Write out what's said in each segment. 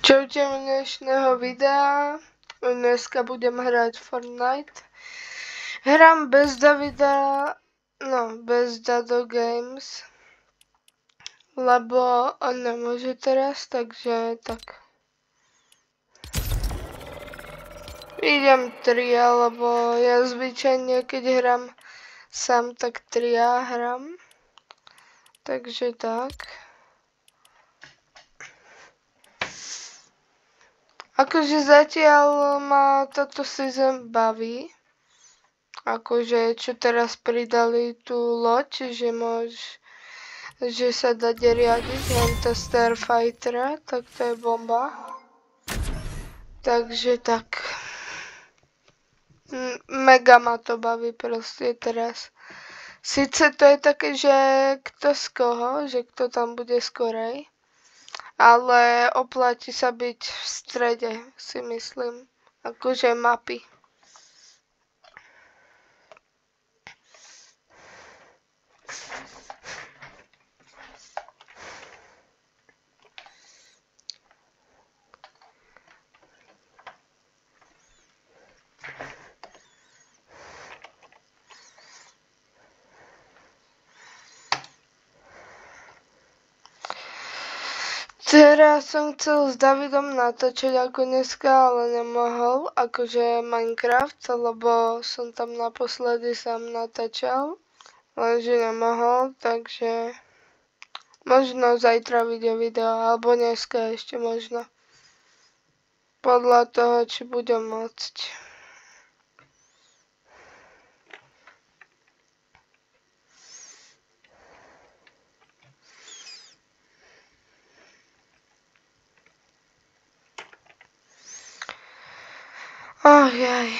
Čaute u dnešného videa. Dneska budem hrať Fortnite. Hrám bez Davida, bez Dado Games, lebo on nemôže teraz, takže tak. Idem tria, lebo ja zvyčajne, keď hrám sám, tak tria hram. Takže tak. Akože zatiaľ ma táto season baví. Akože čo teraz pridali tú loď, že sa dá riadiť henta Starfightera, tak to je bomba. Takže tak. Mega ma to baví proste teraz. Sice to je také, že kto z koho, že kto tam bude skorej. Ale oplatí sa byť v strede, si myslím. Akože mapy. Teraz som chcel s Davidom natáčať ako dneska, ale nemohol, akože Minecraft, lebo som tam naposledy sám natáčal, lenže nemohol, takže možno zajtra vyjde video, alebo dneska ešte možno, podľa toho, či budem môcť. Jaj.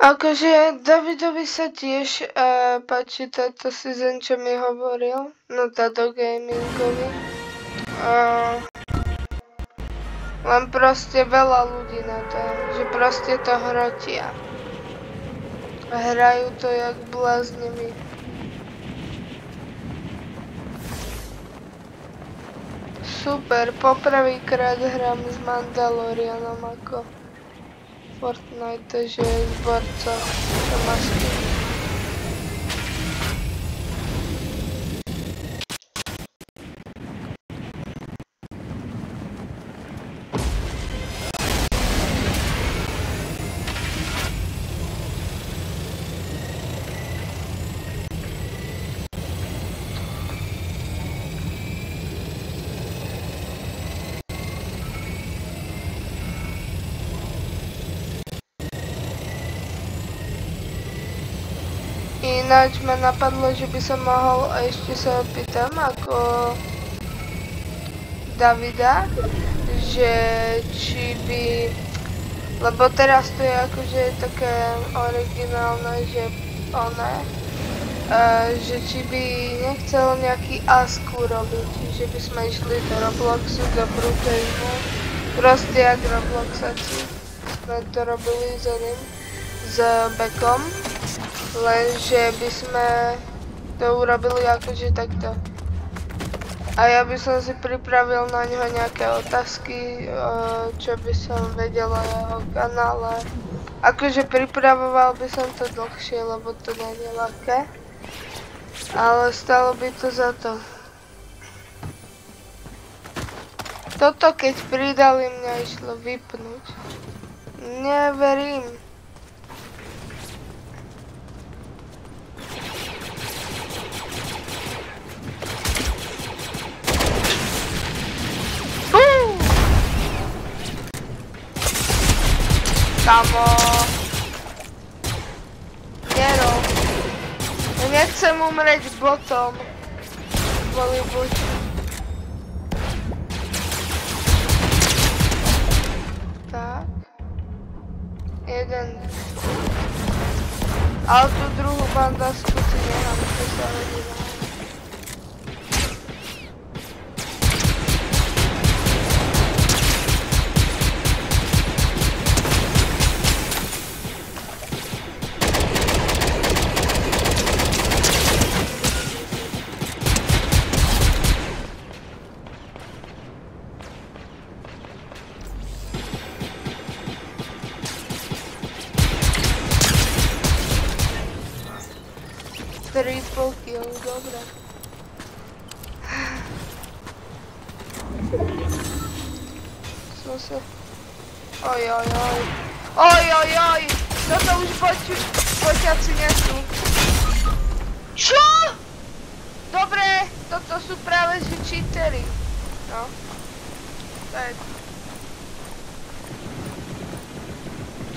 Akože Davidovi sa tiež páči táto season, čo mi hovoril, no Dado Gamingovi. Len proste veľa ľudí na to, že proste to hrotia. Hrajú to jak bláznimi. Super, poprvýkrát hrám s Mandalorianom ako Fortnite, že je zborca masky. Ináč ma napadlo, že by som mohol, a ešte sa opýtam ako Davida, že či by, lebo teraz to je akože také originálne, že že či by nechcel nejaký asku robiť, že by sme išli do Robloxu, do Brutejmu, proste jak Robloxaci sme to robili s Bekom. Lenže by sme to urobili akože takto. A ja by som si pripravil na ňoho nejaké otázky, čo by som vedel o jeho kanále. Akože pripravoval by som to dlhšie, lebo to nie je ľahké. Ale stalo by to za to. Toto keď pridali, mňa išlo vypnúť. Neverím. Kamo. Nerob. Nechcem umrieť botom. Boli buď. Tak. Jeden. Ale tú druhú bandasku si nechám. To sa hodí. Triple kill, dobre. Som sa... Oj. Toto už poťaci nesú. Čo? Dobre, toto sú práve že cheatery. No. Tak.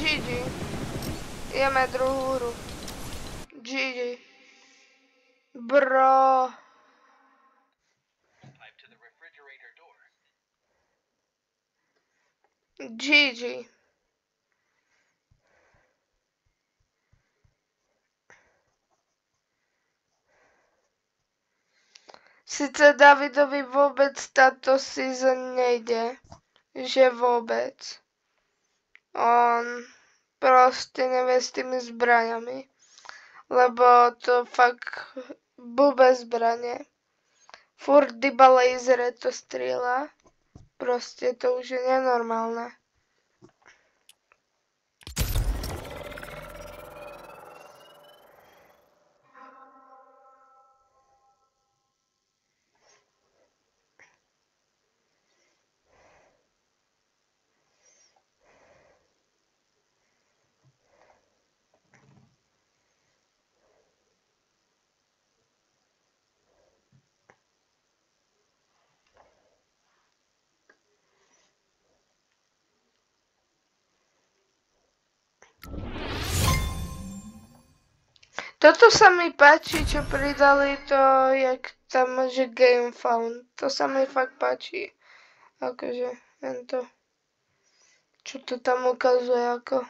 GG. Ideme druhú hru. GG. Bro. GG. Sice Davidovi vôbec táto season nejde. Že vôbec. On proste nevie s tými zbraňami. Lebo to fakt blbé zbranie. Furt iba laser to strieľa. Proste to už je nenormálne. Toto sa mi páči, čo pridali to, jak tam že game found. To sa mi fakt páči. Akože, tento. Čo to tam ukazuje ako.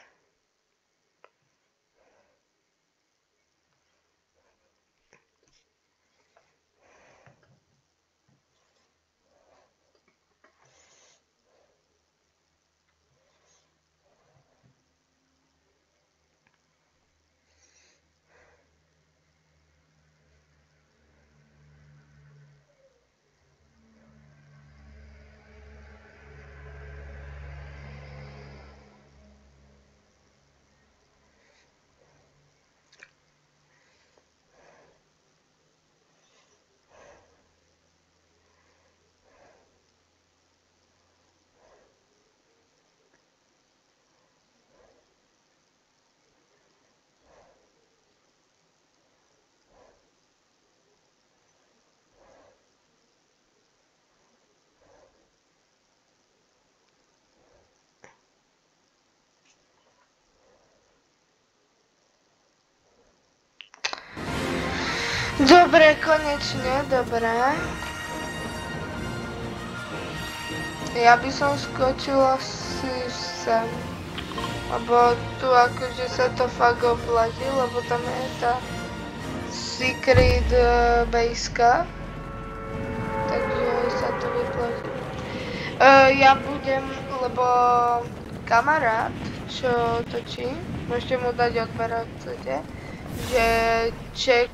Dobre, konečne, dobre. Ja by som skočil asi sem. Lebo tu akože sa to fakt oplatí, lebo tam je tá secret baseka. Takže sa to vyplatí. Ja budem, lebo kamarát, čo točí, môžete mu dať odber, ak chcete, že Ček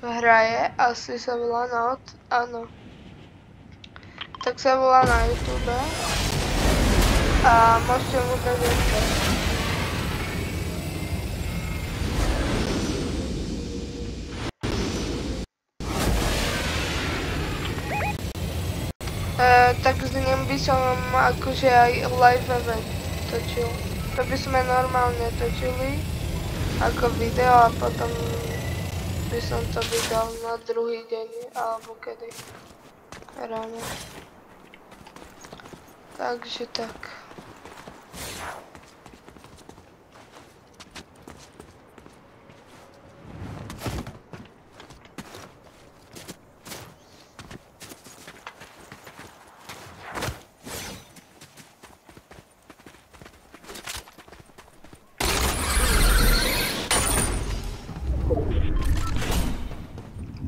hraje, asi sa volá áno. Tak sa volá na YouTube a môžete mu dať odber. Tak s ním by som akože aj live event točil. To by sme normálne točili ako video a potom by som to vydal na druhý deň alebo kedy ráno. Takže tak.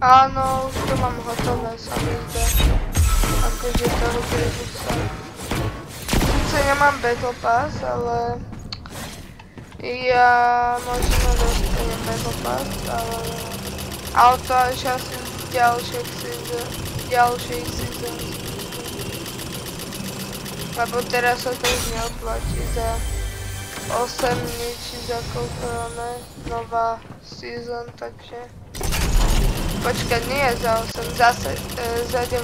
Áno, už to mám hotové, sa mi zdá. Akože toho Gribusa. Sice nemám Battle Pass, ale ja možno dostanem Battle Pass, ale to až asi z ďalšej season. Lebo teraz sa to už neoplatí za 8 dní, či za koľko máme nová season, takže... Počkať, nie je za 8, za 9.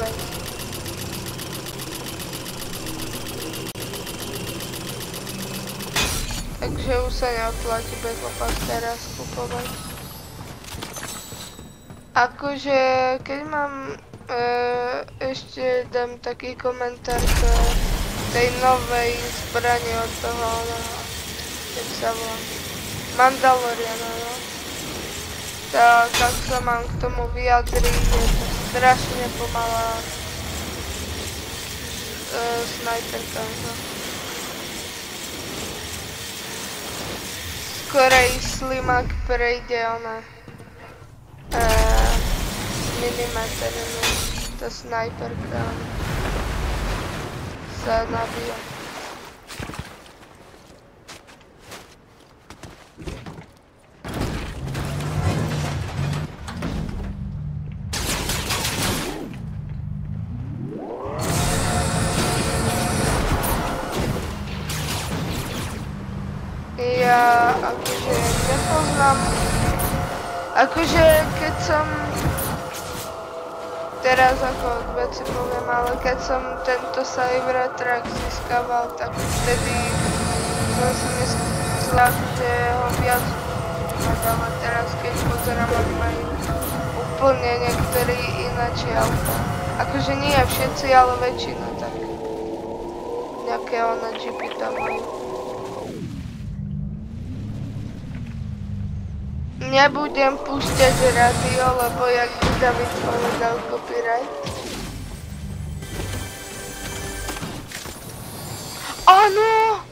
Takže už sa neoplatí Battle Pass teraz kupovať. Akože, keď mám... ešte dám taký komentár k tej novej zbrani od toho, jak sa volá, Mandaloriana, no. Tak, ak sa mám k tomu vyjadriť, je to strašne pomalá snajperka, no. Skorej Slimak prejde ona minimeter, no. Tá snajperka sa nabíja. Ja akože nepoznám, akože keď som teraz ako veci poviem, ale keď som tento Cybertruck získaval, tak vtedy som si myslela, že ho viac mať, ale teraz keď pozerám, oni majú úplne niektorí ináčie auta. Akože nie všetci, ale väčšina tak. Nejaké ona jeepy tam majú. Nebudem púšťať rádio, lebo jak by David povedal copyright. Áno!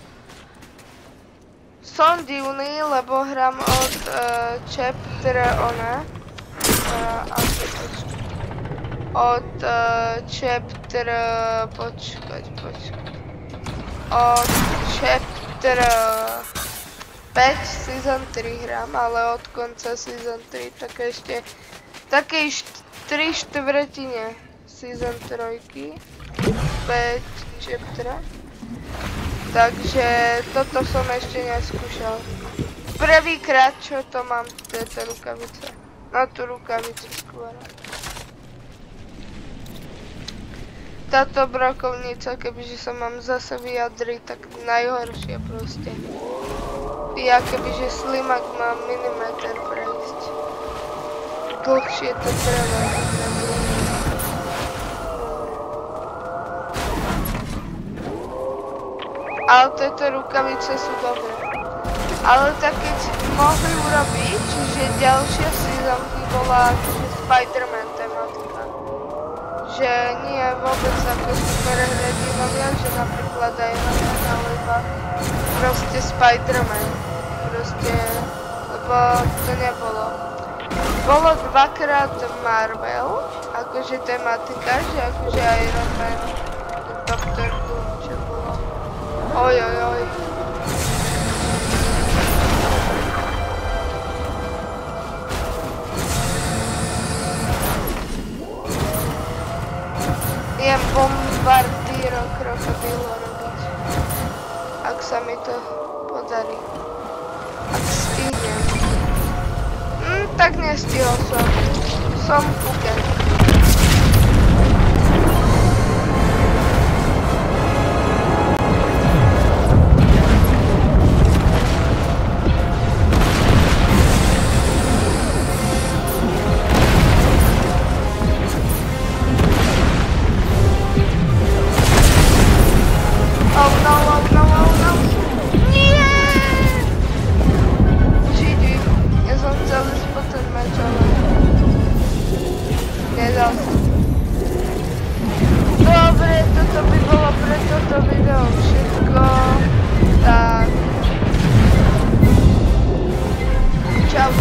Som divný, lebo hrám od chapter od chapter... počkať. Od chapter... 5 season 3 hrám, ale od konca season 3 tak ešte takej 3/4 season 3 5 chaptera. Takže toto som ešte neskúšal. Prvýkrát čo to mám, tieto rukavice. Na tú rukavicu skôr. Táto brokovnica, kebyže sa mám zase vyjadriť, tak najhoršie proste. Ja kebyže Slimak má minimeter prejsť. Dlhšie to trvá. Ale tieto rukavice sú dobré. Ale tak keď mohli urobiť, čiže ďalšia season by bola Spider-Man tematika. Že nie vôbec ako superhrdinovia, že napríklad aj Iron, ale iba proste Spider-Man. Proste, lebo to nebolo. Bolo dvakrát Marvel, akože tematika, že akože Iron Man, Doctor Doom, čo bolo. Ojojoj. Idem Bombardiro krokodilo robiť. Ak sa mi to podarí. Ak stihnem. Tak nestihol som. Som kúken. Oh no. Nie! GG. Ja som chcel ísť po ten meč, ale... nedal som. Dobre, toto by bolo pre toto video všetko. Tak. Čau.